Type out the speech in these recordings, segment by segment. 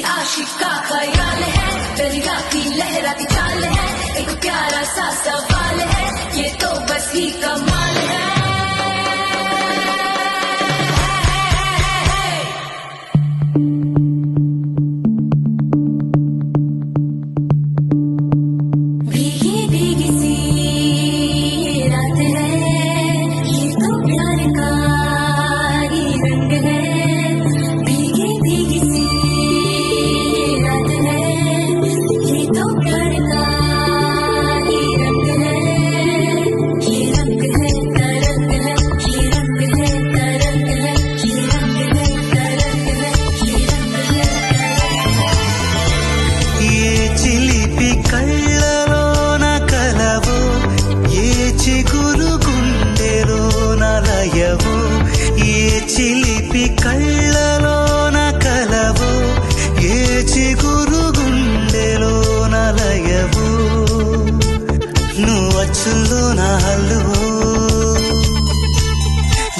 आशिक का ख्याल है, दरिया की लहराती चाल है, एक प्यारा सा सवाल है, ये तो बस ही कमाल है। भीगी भीगी सी रात है, ये तो प्यार का ही रंग है। भीगी भीगी सी रात है, ये तो प्यार का ही रंग है। ये रंग है तरंग है, ये रंग है तरंग है, ये रंग है तरंग है, ये रंग है तरंग है। ये चिलिपि कళ్ళలోన కలవు ఏ చిగురు గుండెలోన లయవు ఏ చిలిపి కళ్ళలోన కలవు ఏ చిగురు గుండెలోన లయవు నువ్వు అచ్చుల్లో నా హల్లువో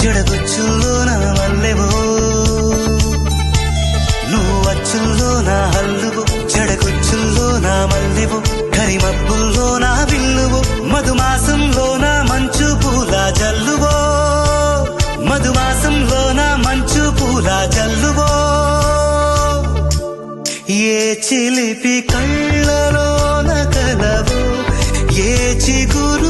జడగొచ్చుల్లో నా మల్లెవో నువ్వు అచ్చుల్లో నా హల్లువో జడగొచ్చుల్లో నా మల్లెవో కరిమబ్బుల్లో నా విల్లువో మధుమాసంలో నా మంచు పూల జల్లువో మధుమాసంలో నా మంచు పూల జల్లువో ఏ చిలిపి కళ్ళలోన కలవో ఏ చిగురు